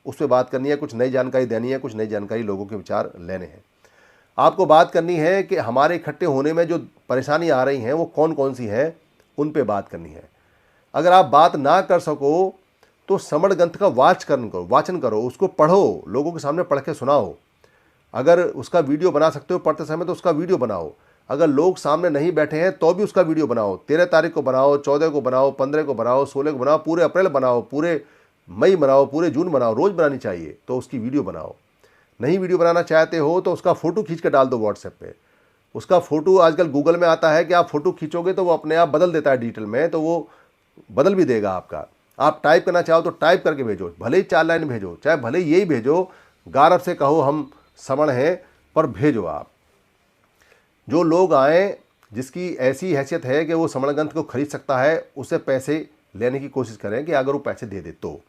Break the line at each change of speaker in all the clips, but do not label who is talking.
उस पर बात करनी है, कुछ नई जानकारी देनी है, कुछ नई जानकारी लोगों के विचार लेने हैं। आपको बात करनी है कि हमारे इकट्ठे होने में जो परेशानी आ रही हैं वो कौन कौन सी हैं, उन पे बात करनी है। अगर आप बात ना कर सको तो समण ग्रंथ का वाचन करो, उसको पढ़ो, लोगों के सामने पढ़ के सुनाओ। अगर उसका वीडियो बना सकते हो पढ़ते समय तो उसका वीडियो बनाओ। अगर लोग सामने नहीं बैठे हैं तो भी उसका वीडियो बनाओ। 13 तारीख को बनाओ, 14 को बनाओ, 15 को बनाओ, 16 को बनाओ, पूरे अप्रैल बनाओ, पूरे मई बनाओ, पूरे जून बनाओ, रोज़ बनानी चाहिए। तो उसकी वीडियो बनाओ। नहीं वीडियो बनाना चाहते हो तो उसका फ़ोटो खींच कर डाल दो व्हाट्सएप पे। उसका फ़ोटो आजकल गूगल में आता है कि आप फ़ोटो खींचोगे तो वो अपने आप बदल देता है डिजिटल में, तो वो बदल भी देगा आपका। आप टाइप करना चाहो तो टाइप करके भेजो, भले ही 4 लाइन भेजो, चाहे भले ही यही भेजो, गारव से कहो हम समण हैं, पर भेजो आप। जो लोग आए जिसकी ऐसी हैसियत है कि वो समण ग्रंथ को खरीद सकता है, उससे पैसे लेने की कोशिश करें कि अगर वो पैसे दे दे तो।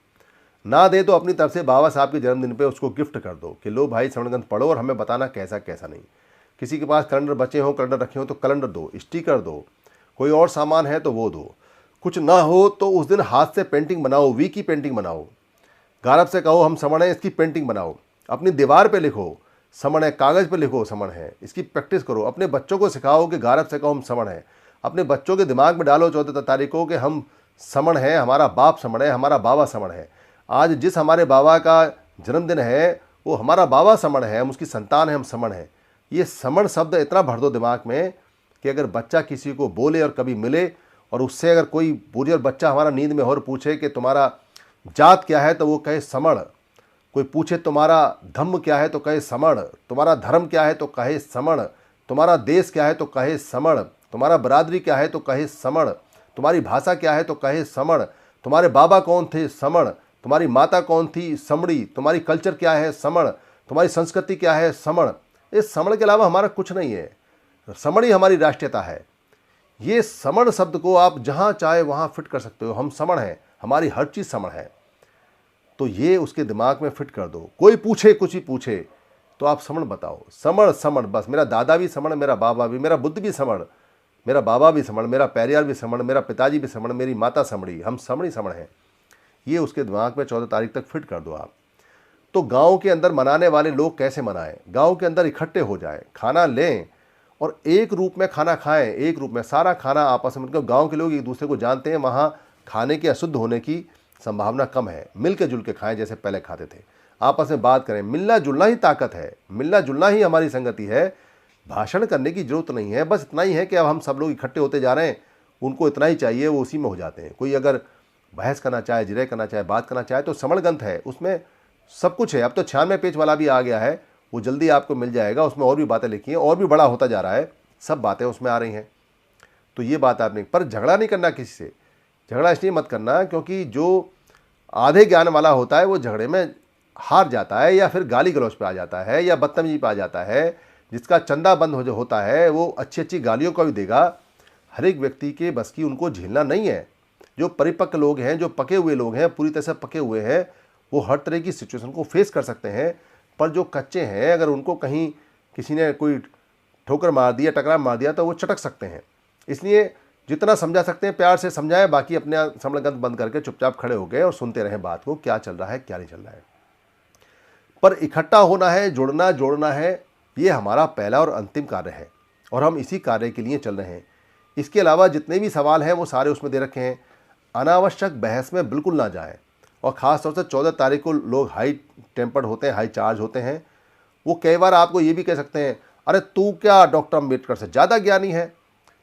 ना दे तो अपनी तरफ से बाबा साहब के जन्मदिन पे उसको गिफ्ट कर दो कि लो भाई समण ग्रंथ पढ़ो और हमें बताना कैसा कैसा नहीं। किसी के पास कैलेंडर बचे हों, कैलेंडर रखे हों तो कैलेंडर दो, स्टिकर दो, कोई और सामान है तो वो दो। कुछ ना हो तो उस दिन हाथ से पेंटिंग बनाओ, वी की पेंटिंग बनाओ। गारव से कहो हम समण हैं, इसकी पेंटिंग बनाओ। अपनी दीवार पे लिखो समण है, कागज़ पे लिखो समण है, इसकी प्रैक्टिस करो। अपने बच्चों को सिखाओ कि गारव से कहो हम समण हैं। अपने बच्चों के दिमाग में डालो 14 तारीख को कि हम समण हैं, हमारा बाप समण है, हमारा बाबा समण है। आज जिस हमारे बाबा का जन्मदिन है वो हमारा बाबा समण है, हम उसकी संतान है, हम समण हैं। ये समण शब्द इतना भर दो दिमाग में कि अगर बच्चा किसी को बोले और कभी मिले और उससे अगर कोई बुजुर्ग बच्चा हमारा नींद में और पूछे कि तुम्हारा जात क्या है तो वो कहे समण। कोई पूछे तुम्हारा धम्म क्या है तो कहे समण, तुम्हारा धर्म क्या है तो कहे समण, तुम्हारा देश क्या है तो कहे समण, तुम्हारा बरादरी क्या है तो कहे समण, तुम्हारी भाषा क्या है तो कहे समण, तुम्हारे बाबा कौन थे समण, तुम्हारी माता कौन थी समड़ी, तुम्हारी कल्चर क्या है समण, तुम्हारी संस्कृति क्या है समण। इस समण के अलावा हमारा कुछ नहीं है, समण ही हमारी राष्ट्रीयता है। ये समण शब्द को आप जहाँ चाहे वहाँ फिट कर सकते हो। हम समण हैं, हमारी हर चीज़ समण है। तो ये उसके दिमाग में फिट कर दो। कोई पूछे कुछ ही पूछे तो आप समण बताओ, समण समण बस। मेरा दादा भी समण, मेरा बाबा भी, मेरा बुद्ध भी समण, मेरा बाबा भी समण, मेरा पेरियार भी समण, मेरा पिताजी भी समण, मेरी माता समड़ी, हम समण ही समण हैं। ये उसके दिमाग में 14 तारीख तक फिट कर दो आप। तो गांव के अंदर मनाने वाले लोग कैसे मनाएं? गांव के अंदर इकट्ठे हो जाएं, खाना लें और एक रूप में खाना खाएं। एक रूप में सारा खाना आपस में, मतलब गांव के लोग एक दूसरे को जानते हैं, वहाँ खाने के अशुद्ध होने की संभावना कम है। मिल के जुल के खाएं जैसे पहले खाते थे, आपस में बात करें। मिलना जुलना ही ताकत है, मिलना जुलना ही हमारी संगति है। भाषण करने की जरूरत नहीं है, बस इतना ही है कि अब हम सब लोग इकट्ठे होते जा रहे हैं, उनको इतना ही चाहिए, वो उसी में हो जाते हैं। कोई अगर बहस करना चाहे, जिरह करना चाहे, बात करना चाहे तो समण ग्रंथ है, उसमें सब कुछ है। अब तो 96 पेज वाला भी आ गया है, वो जल्दी आपको मिल जाएगा। उसमें और भी बातें लिखी हैं, और भी बड़ा होता जा रहा है, सब बातें उसमें आ रही हैं। तो ये बात आपने, पर झगड़ा नहीं करना किसी से। झगड़ा इसलिए मत करना क्योंकि जो आधे ज्ञान वाला होता है वो झगड़े में हार जाता है, या फिर गाली गलौज पे आ जाता है, या बदतमीजी पे आ जाता है। जिसका चंदा बंद हो जो होता है वो अच्छी अच्छी गालियों का भी देगा। हर एक व्यक्ति के बस की उनको झेलना नहीं है। जो परिपक्व लोग हैं, जो पके हुए लोग हैं, पूरी तरह से पके हुए हैं, वो हर तरह की सिचुएशन को फेस कर सकते हैं। पर जो कच्चे हैं, अगर उनको कहीं किसी ने कोई ठोकर मार दिया, टकरा मार दिया, तो वो चटक सकते हैं। इसलिए जितना समझा सकते हैं प्यार से समझाएं, बाकी अपने समण ग्रंथ बंद करके चुपचाप खड़े हो गए और सुनते रहें बात को, क्या चल रहा है क्या नहीं चल रहा है। पर इकट्ठा होना है, जुड़ना जोड़ना है, ये हमारा पहला और अंतिम कार्य है और हम इसी कार्य के लिए चल रहे हैं। इसके अलावा जितने भी सवाल हैं वो सारे उसमें दे रखे हैं। अनावश्यक बहस में बिल्कुल ना जाएं। और ख़ास तौर से 14 तारीख को लोग हाई टेम्पर्ड होते हैं, हाई चार्ज होते हैं। वो कई बार आपको ये भी कह सकते हैं, अरे तू क्या डॉक्टर अम्बेडकर से ज़्यादा ज्ञानी है,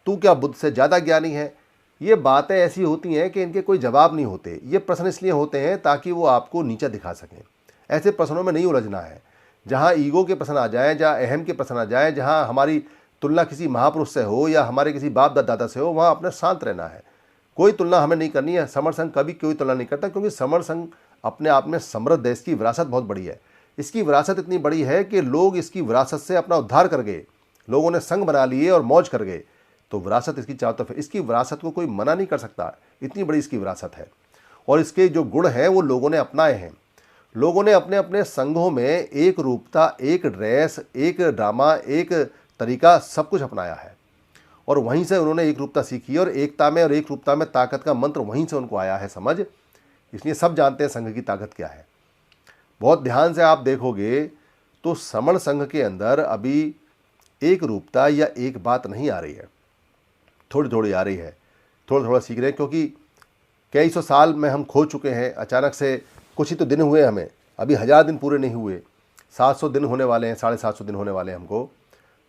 तू क्या बुद्ध से ज़्यादा ज्ञानी है। ये बातें ऐसी होती हैं कि इनके कोई जवाब नहीं होते। ये प्रश्न इसलिए होते हैं ताकि वो आपको नीचा दिखा सकें। ऐसे प्रश्नों में नहीं उलझना है। जहाँ ईगो के प्रश्न आ जाएँ, जहाँ अहम के प्रश्न आ जाएँ, जहाँ हमारी तुलना किसी महापुरुष से हो या हमारे किसी बाप दादा से हो, वहाँ अपने शांत रहना है। कोई तुलना हमें नहीं करनी है। समर संघ कभी कोई तुलना नहीं करता, क्योंकि समर संघ अपने आप में समृद्ध है। इसकी विरासत बहुत बड़ी है। इसकी विरासत इतनी बड़ी है कि लोग इसकी विरासत से अपना उद्धार कर गए। लोगों ने संघ बना लिए और मौज कर गए। तो विरासत इसकी चारों तरफ है। इसकी विरासत को कोई मना नहीं कर सकता, इतनी बड़ी इसकी विरासत है। और इसके जो गुण हैं वो लोगों ने अपनाए हैं। लोगों ने अपने अपने संघों में एक रूपता, एक ड्रेस, एक ड्रामा, एक तरीका, सब कुछ अपनाया है। और वहीं से उन्होंने एक रूपता सीखी और एकता में और एक रूपता में ताकत का मंत्र वहीं से उनको आया है समझ। इसलिए सब जानते हैं संघ की ताकत क्या है। बहुत ध्यान से आप देखोगे तो समण संघ के अंदर अभी एक रूपता या एक बात नहीं आ रही है, थोड़ी थोड़ी आ रही है, थोड़ा थोड़ा सीख रहे हैं, क्योंकि कई सौ साल में हम खो चुके हैं। अचानक से कुछ ही तो दिन हुए हमें, अभी 1000 दिन पूरे नहीं हुए, 700 दिन होने वाले हैं, 750 दिन होने वाले हैं, हमको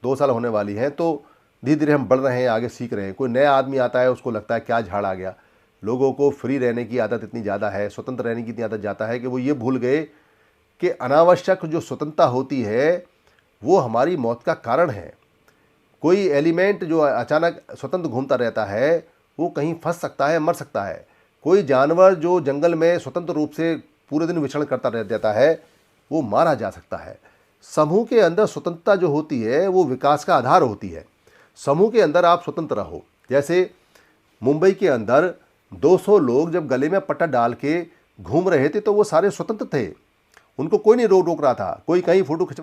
2 साल होने वाली हैं। तो धीरे धीरे हम बढ़ रहे हैं, आगे सीख रहे हैं। कोई नया आदमी आता है, उसको लगता है क्या झाड़ आ गया। लोगों को फ्री रहने की आदत इतनी ज़्यादा है, स्वतंत्र रहने की इतनी आदत जाता है कि वो ये भूल गए कि अनावश्यक जो स्वतंत्रता होती है वो हमारी मौत का कारण है। कोई एलिमेंट जो अचानक स्वतंत्र घूमता रहता है वो कहीं फंस सकता है, मर सकता है। कोई जानवर जो जंगल में स्वतंत्र रूप से पूरे दिन विचरण करता रह जाता है वो मारा जा सकता है। समूह के अंदर स्वतंत्रता जो होती है वो विकास का आधार होती है। समूह के अंदर आप स्वतंत्र रहो। जैसे मुंबई के अंदर 200 लोग जब गले में पट्टा डाल के घूम रहे थे तो वो सारे स्वतंत्र थे, उनको कोई नहीं रोक रहा था। कोई कहीं फोटो खिंचवा